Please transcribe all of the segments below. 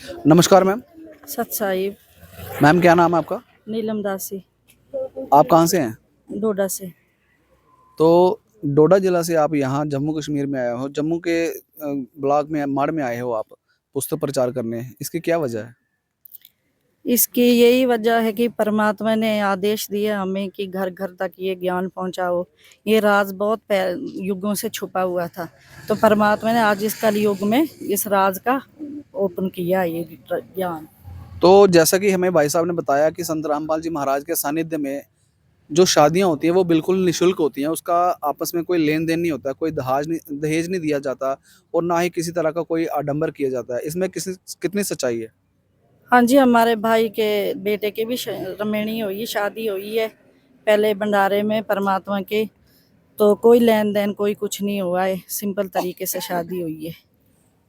नमस्कार मैम। सत साहिब। मैम क्या नाम है आपका? नीलम दासी। आप कहाँ से हैं? डोडा से। तो डोडा जिला से आप यहाँ जम्मू कश्मीर में आए हो, जम्मू के ब्लॉक में माड़ में आए हो आप पुस्तक प्रचार करने, इसकी क्या वजह है? इसकी यही वजह है कि परमात्मा ने आदेश दिया हमें कि घर घर तक ये ज्ञान पहुंचाओ। ये राज बहुत युगों से छुपा हुआ था, तो परमात्मा ने आज इस कलयुग में इस राज का ओपन किया ये ज्ञान। तो जैसा कि हमें भाई साहब ने बताया कि संत रामपाल जी महाराज के सानिध्य में जो शादियाँ होती हैं वो बिल्कुल निःशुल्क होती हैं, उसका आपस में कोई लेन देन नहीं होता, कोई दहेज नहीं दिया जाता और ना ही किसी तरह का कोई आडंबर किया जाता है। इसमें कितनी सच्चाई है? हाँ जी, हमारे भाई के बेटे की भी रमणी हुई, शादी हुई है पहले भंडारे में परमात्मा के। तो कोई लेन देन कोई कुछ नहीं हुआ है, सिंपल तरीके से शादी हुई है।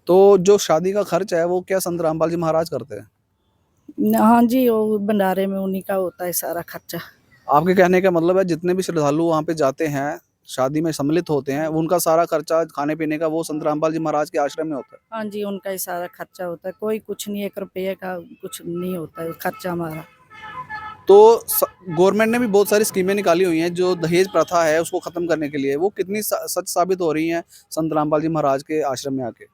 तो जो शादी का खर्च है वो क्या संत रामपाल जी महाराज करते हैं? हाँ जी, वो भंडारे में उन्हीं का होता है सारा खर्चा। आपके कहने का मतलब है जितने भी श्रद्धालु वहाँ पे जाते हैं, शादी में सम्मिलित होते हैं, उनका सारा खर्चा खाने-पीने का वो संत रामपाल जी महाराज के आश्रम में होता है? हाँ जी, उनका ही सारा खर्चा होता है, कोई कुछ नहीं, 1 रुपये का कुछ नहीं होता है खर्चा हमारा। तो गवर्नमेंट ने भी बहुत सारी स्कीमें निकाली हुई हैं जो दहेज प्रथा है उसको खत्म करने के लिए, वो कितनी सच साबित हो रही हैं संत रामपाल जी महाराज के आश्रम में आके?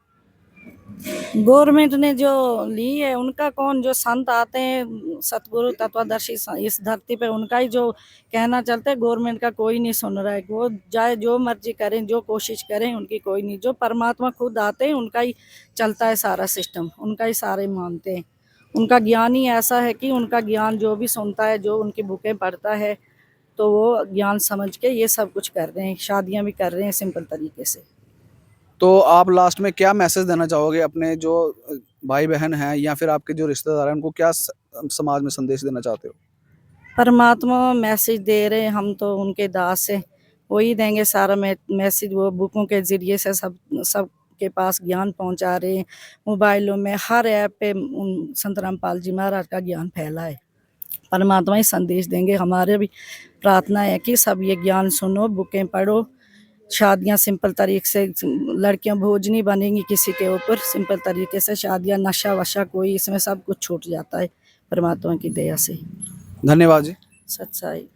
गवर्नमेंट ने जो ली है उनका कौन, जो संत आते हैं सतगुरु तत्वदर्शी इस धरती पे, उनका ही जो कहना चलता है। गवर्नमेंट का कोई नहीं सुन रहा है, वो चाहे जो मर्जी करें, जो कोशिश करें, उनकी कोई नहीं। जो परमात्मा खुद आते हैं उनका ही चलता है सारा सिस्टम, उनका ही सारे मानते हैं। उनका ज्ञान ही ऐसा है कि उनका ज्ञान जो भी सुनता है, जो उनकी बुकें पढ़ता है, तो वो ज्ञान समझ के ये सब कुछ कर रहे हैं, शादियां भी कर रहे हैं सिंपल तरीके से। तो आप लास्ट में क्या मैसेज देना चाहोगे अपने जो भाई-बहन हैं या फिर आपके जो रिश्तेदार हैं, उनको क्या समाज में संदेश देना चाहते हो? परमात्मा मैसेज दे रहे हैं, हम तो उनके दास हैं, वही देंगे सारा मैसेज। वो बुकों के ज़रिए से सबके पास ज्ञान पहुंचा रहे हैं। मोबाइलों में हर ऐप पे उन संत रामपाल जी महाराज का ज्ञान फैला है। परमात्मा ही संदेश देंगे। हमारे भी प्रार्थना है कि सब ये ज्ञान सुनो, बुकें पढ़ो, शादियां सिंपल तरीके से, लड़कियां भोज नहीं बनेंगी किसी के ऊपर, सिंपल तरीके से शादियां, नशा वशा कोई, इसमें सब कुछ छूट जाता है परमात्मा की दया से। धन्यवाद जी। सच्चाई।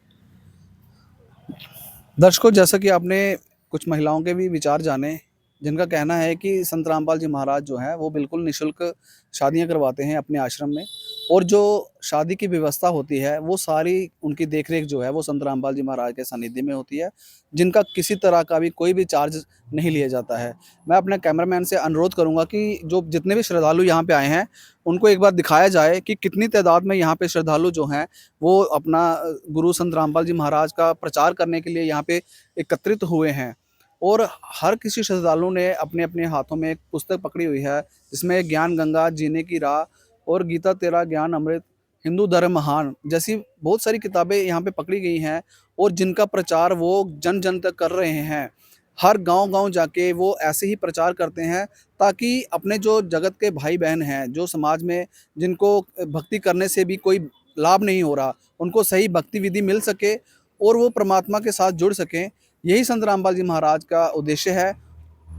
दर्शकों, जैसा कि आपने कुछ महिलाओं के भी विचार जाने, जिनका कहना है कि संत रामपाल जी महाराज जो हैं वो बिल्कुल निःशुल्क शादियां करवाते हैं अपने आश्रम में, और जो शादी की व्यवस्था होती है वो सारी उनकी देखरेख जो है वो संत रामपाल जी महाराज के सानिध्य में होती है, जिनका किसी तरह का भी कोई भी चार्ज नहीं लिया जाता है। मैं अपने कैमरामैन से अनुरोध करूंगा कि जो जितने भी श्रद्धालु यहाँ पे आए हैं उनको एक बार दिखाया जाए कि कितनी तादाद में यहाँ पे श्रद्धालु जो हैं वो अपना गुरु संत रामपाल जी महाराज का प्रचार करने के लिए यहाँ पे एकत्रित हुए हैं। और हर किसी श्रद्धालु ने अपने अपने हाथों में एक पुस्तक पकड़ी हुई है, जिसमें ज्ञान गंगा, जीने की राह और गीता तेरा ज्ञान अमृत, हिंदू धर्म महान जैसी बहुत सारी किताबें यहाँ पे पकड़ी गई हैं, और जिनका प्रचार वो जन जन तक कर रहे हैं। हर गांव-गांव जाके वो ऐसे ही प्रचार करते हैं, ताकि अपने जो जगत के भाई बहन हैं, जो समाज में जिनको भक्ति करने से भी कोई लाभ नहीं हो रहा, उनको सही भक्ति विधि मिल सके और वो परमात्मा के साथ जुड़ सकें। यही संत रामपाल जी महाराज का उद्देश्य है।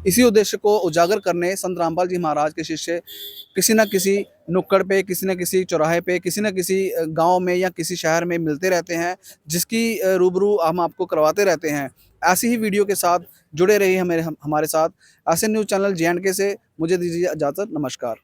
इसी उद्देश्य को उजागर करने संत रामपाल जी महाराज के शिष्य किसी न किसी नुक्कड़ पे, किसी न किसी चौराहे पे, किसी न किसी गांव में या किसी शहर में मिलते रहते हैं, जिसकी रूबरू हम आपको करवाते रहते हैं। ऐसी ही वीडियो के साथ जुड़े रहिए हमारे साथ। ऐसे न्यूज़ चैनल JNK से मुझे दीजिए इजाज़त। नमस्कार।